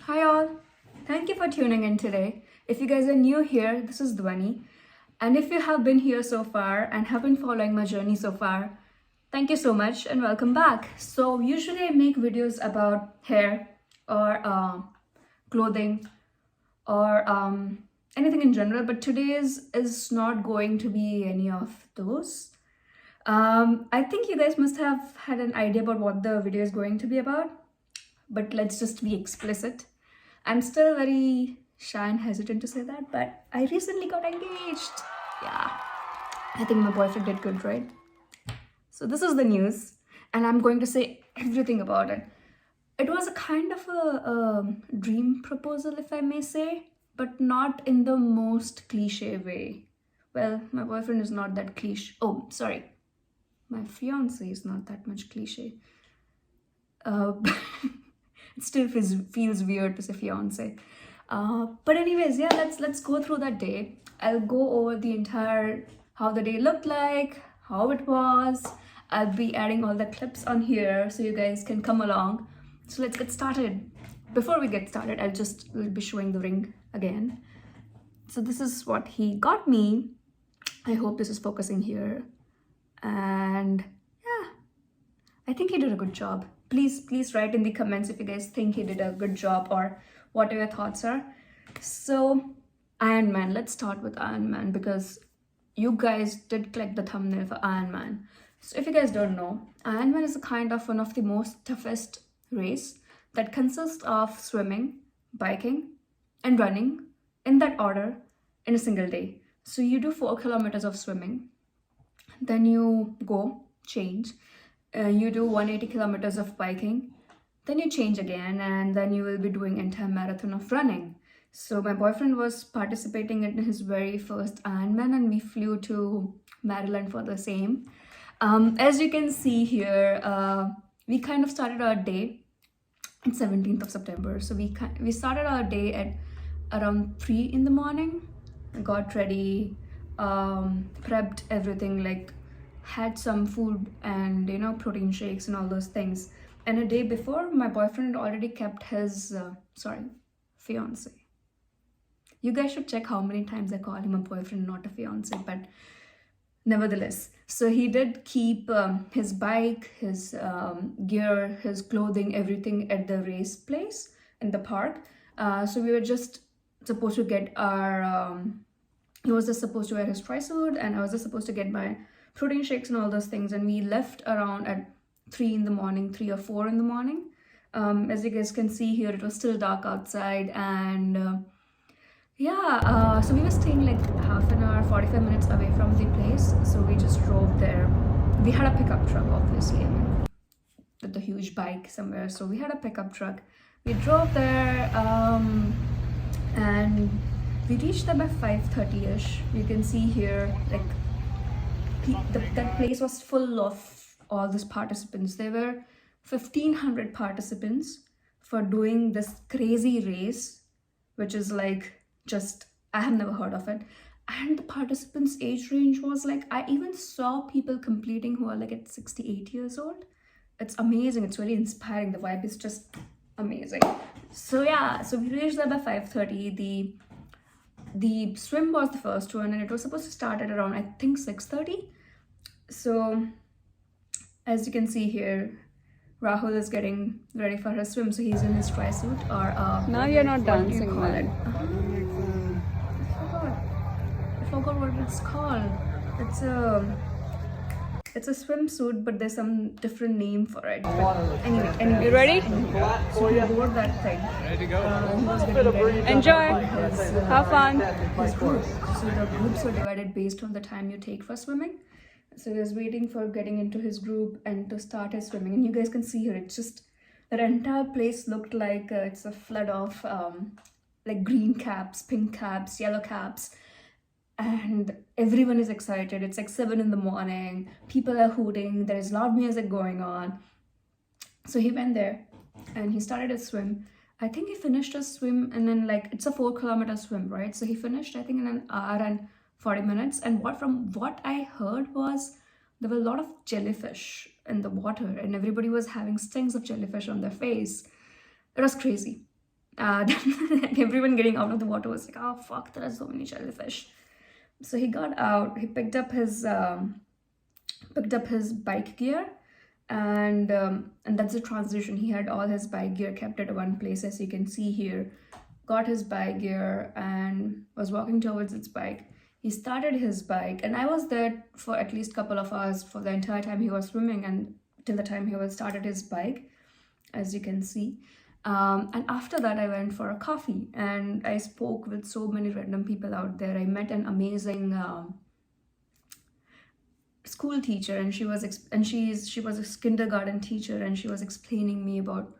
Hi all, thank you for tuning in today. If you guys are new here, this is Dhwani. And if you have been here so far and have been following my journey so far, thank you so much and welcome back. So usually I make videos about hair or clothing or anything in general, but today's is not going to be any of those. I think you guys must have had an idea about what the video is going to be about, but let's just be explicit. I'm still very shy and hesitant to say that, but I recently got engaged. Yeah, I think my boyfriend did good, right? So this is the news, and I'm going to say everything about it. It was a kind of a dream proposal, if I may say, but not in the most cliche way. Well, my boyfriend is not that cliche. Oh, sorry. My fiance is not that much cliche. It still feels weird to say fiance. But anyways, yeah, let's go through that day. I'll go over the entire how the day looked like, how it was. I'll be adding all the clips on here so you guys can come along. So let's get started. Before we get started, will be showing the ring again. So this is what he got me. I hope this is focusing here. And yeah, I think he did a good job. Please write in the comments if you guys think he did a good job or what your thoughts are. So Iron Man, let's start with Iron Man because you guys did click the thumbnail for Iron Man. So if you guys don't know, Iron Man is a kind of one of the most toughest race that consists of swimming, biking, and running in that order in a single day. So you do 4 kilometers of swimming, then you go change, you do 180 kilometers of biking, then you change again, and then you will be doing entire marathon of running. So my boyfriend was participating in his very first Ironman, and we flew to Maryland for the same. As you can see here, we kind of started our day on 17th of September. So we started our day at around 3 in the morning, got ready, prepped everything, like had some food and protein shakes and all those things. And a day before, my boyfriend already kept his fiance. You guys should check how many times I call him a boyfriend, not a fiance, but nevertheless. So he did keep his bike, his gear, his clothing, everything at the race place in the park. So we were just supposed to get our he was just supposed to wear his tri-suit, and I was just supposed to get my protein shakes and all those things. And we left around at 3 in the morning, 3 or 4 in the morning. As you guys can see here, it was still dark outside, and so we were staying like half an hour, 45 minutes away from the place. So we just drove there. We had a pickup truck, obviously, with the huge bike somewhere. So we had a pickup truck. We drove there, and we reached there by 5:30ish. You can see here, like that place was full of all these participants. There were 1,500 participants for doing this crazy race, which is like I have never heard of it. And the participants' age range was like, I even saw people completing who are like at 68 years old. It's amazing. It's very inspiring. The vibe is just amazing. So yeah, so we reached there by 5:30. The swim was the first one, and it was supposed to start at around, I think, 6:30. So as you can see here, Rahul is getting ready for his swim. So he's in his tri-suit, or now you're not dancing, call it? I forgot what it's called. It's a swimsuit, but there's some different name for it. But anyway, you ready? So he wore that thing. Ready to go. He was getting ready. Enjoy. Have fun. His group. So the groups are divided based on the time you take for swimming. So he was waiting for getting into his group and to start his swimming. And you guys can see here, it's just that entire place looked like it's a flood of like green caps, pink caps, yellow caps. And everyone is excited. It's like 7 in the morning. People are hooting. There is loud music going on. So he went there and he started his swim. I think he finished his swim, and then like it's a 4-kilometer swim, right? So he finished, I think, in an hour and 40 minutes. And from what I heard was there were a lot of jellyfish in the water, and everybody was having stings of jellyfish on their face. It was crazy. Everyone getting out of the water was like, oh fuck, there are so many jellyfish. So he got out, he picked up his bike gear, and that's the transition. He had all his bike gear kept at one place, as you can see here. Got his bike gear and was walking towards its bike. He started his bike, and I was there for at least a couple of hours for the entire time he was swimming and till the time he was started his bike, as you can see. And after that, I went for a coffee and I spoke with so many random people out there. I met an amazing school teacher, and she was a kindergarten teacher, and she was explaining me about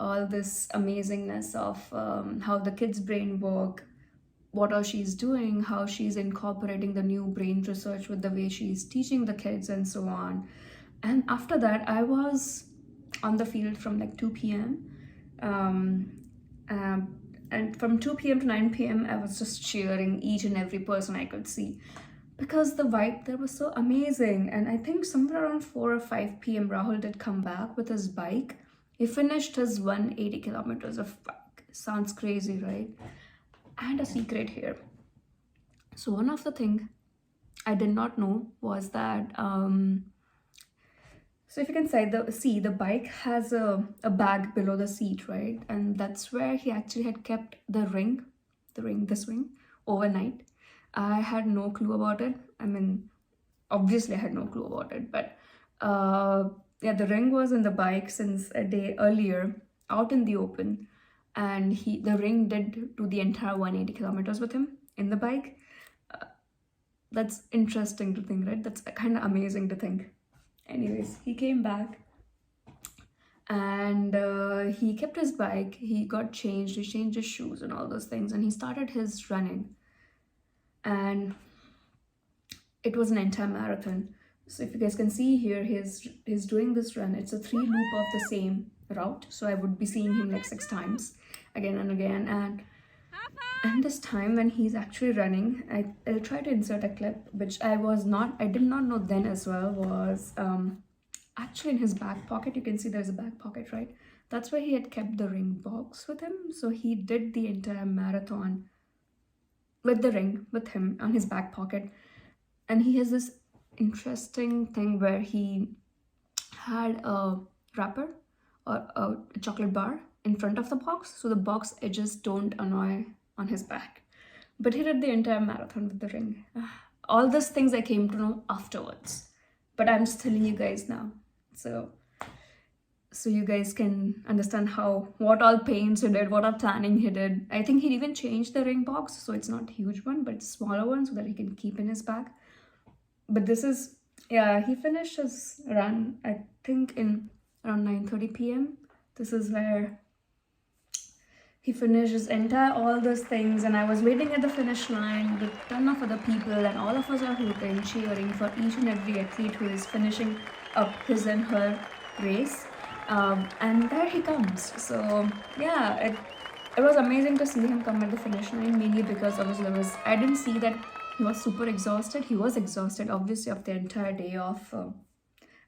all this amazingness of how the kids' brain work, what all she's doing, how she's incorporating the new brain research with the way she's teaching the kids, and so on. And after that, I was on the field from like 2 p.m. And from 2 p.m. to 9 p.m. I was just cheering each and every person I could see, because the vibe there was so amazing. And I think somewhere around 4 or 5 p.m. Rahul did come back with his bike. He finished his 180 kilometers of bike. Sounds crazy, right? And a secret here. So one of the things I did not know was that so if you can see the bike has a bag below the seat, right? And that's where he actually had kept this ring overnight. I had no clue about it. I mean, obviously I had no clue about it, but yeah, the ring was in the bike since a day earlier, out in the open, and the ring did do the entire 180 kilometers with him in the bike. That's interesting to think, right? That's kind of amazing to think. Anyways, he came back and he kept his bike. He got changed. He changed his shoes and all those things, and he started his running. And it was an entire marathon. So if you guys can see here, he's doing this run. It's a 3 loop of the same route. So I would be seeing him like 6 times again and again. And this time when he's actually running, I'll try to insert a clip, which I did not know then as well, was actually in his back pocket. You can see there's a back pocket, right? That's where he had kept the ring box with him. So he did the entire marathon with the ring with him on his back pocket. And he has this interesting thing where he had a wrapper or a chocolate bar in front of the box, so the box edges don't annoy on his back. But he did the entire marathon with the ring. All these things I came to know afterwards, but I'm just telling you guys now, so you guys can understand what all paints he did, what all planning he did. I think he even changed the ring box, so it's not a huge one, but it's a smaller one, so that he can keep in his bag. But this is, yeah, he finished his run, I think, in around 9:30 p.m. This is where he finished his all those things, and I was waiting at the finish line with a ton of other people, and all of us are hooting, cheering for each and every athlete who is finishing up his and her race. And there he comes. So yeah, it was amazing to see him come at the finish line, mainly because I didn't see that he was super exhausted. He was exhausted, obviously, of the entire day of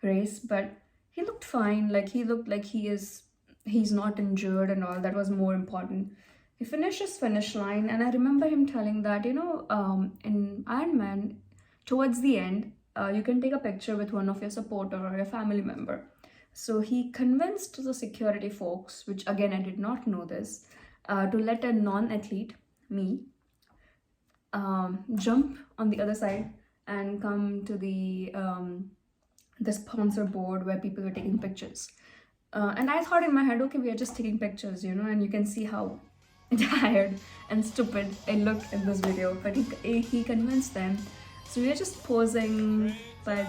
race, but he looked fine. Like, he looked like he's not injured and all. That was more important. He finished his finish line, and I remember him telling that, in Ironman, towards the end, you can take a picture with one of your supporter or your family member. So he convinced the security folks, which again I did not know this, to let a non-athlete, me, jump on the other side and come to the sponsor board where people were taking pictures. And I thought in my head, okay, we are just taking pictures, and you can see how tired and stupid I look in this video. But he convinced them. So we are just posing by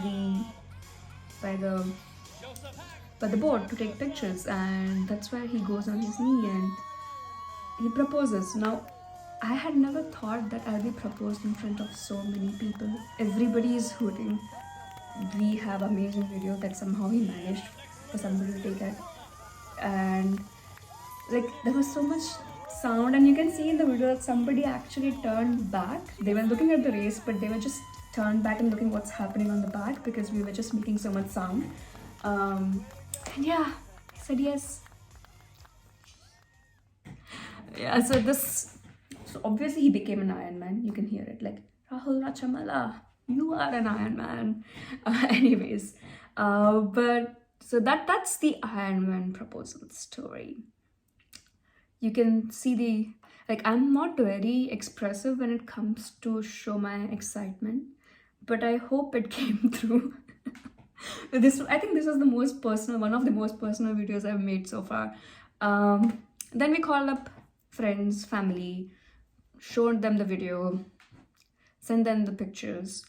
the board to take pictures, and that's where he goes on his knee and he proposes. Now, I had never thought that I'll be proposed in front of so many people. Everybody is hooting. We have amazing video that somehow he managed for somebody to take it, and like there was so much sound, and you can see in the video that somebody actually turned back. They were looking at the race, but they were just turned back and looking what's happening on the back, because we were just making so much sound. And yeah, I said yes. Yeah, so obviously he became an Iron Man. You can hear it like, Rahul Rachamala, you are an Iron Man. Anyways, but so that's the Iron Man proposal story. You can see the, like, I'm not very expressive when it comes to show my excitement, but I hope it came through. I think this was the most personal, one of the most personal videos I've made so far. Then we called up friends, family, showed them the video, sent them the pictures.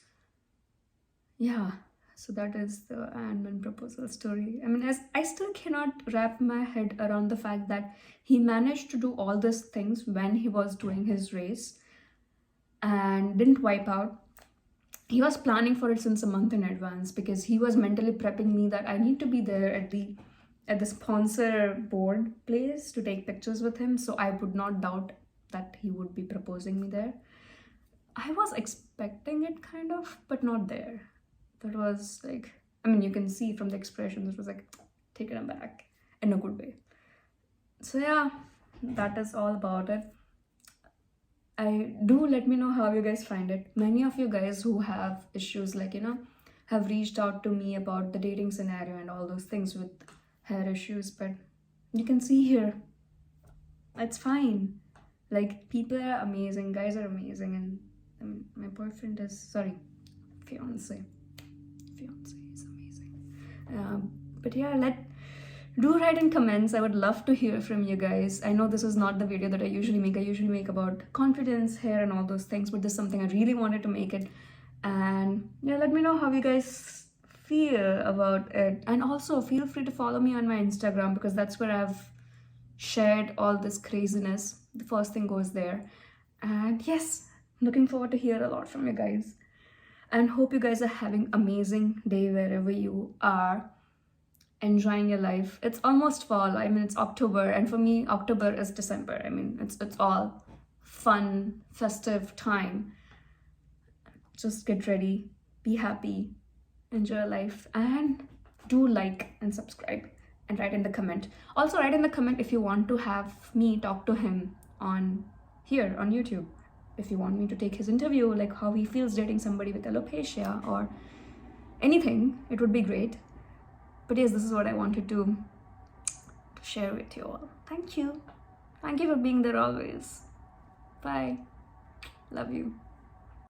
Yeah, so that is the Iron Man proposal story. I mean, as I still cannot wrap my head around the fact that he managed to do all these things when he was doing his race and didn't wipe out. He was planning for it since a month in advance because he was mentally prepping me that I need to be there at the sponsor board place to take pictures with him, so I would not doubt that he would be proposing me there. I was expecting it kind of, but not there. That was like, I mean, you can see from the expressions, it was like taken aback in a good way. So yeah, that is all about it. I do let me know how you guys find it. Many of you guys who have issues, like, have reached out to me about the dating scenario and all those things with hair issues, but you can see here, it's fine. Like, people are amazing, guys are amazing, and my boyfriend is, sorry, fiance is amazing. But yeah, do write in comments. I would love to hear from you guys. I know this is not the video that I usually make. I usually make about confidence, hair, and all those things, but this is something I really wanted to make it. And yeah, let me know how you guys feel about it. And also feel free to follow me on my Instagram, because that's where I've shared all this craziness. The first thing goes there. And yes, looking forward to hear a lot from you guys. And hope you guys are having amazing day wherever you are, enjoying your life. It's almost fall. I mean, it's October, and for me, October is December. I mean, it's all fun, festive time. Just get ready, be happy, enjoy life, and do like and subscribe and write in the comment. Also, write in the comment if you want to have me talk to him on here on YouTube. If you want me to take his interview, like how he feels dating somebody with alopecia or anything, it would be great. But yes, this is what I wanted to share with you all. Thank you. Thank you for being there always. Bye. Love you.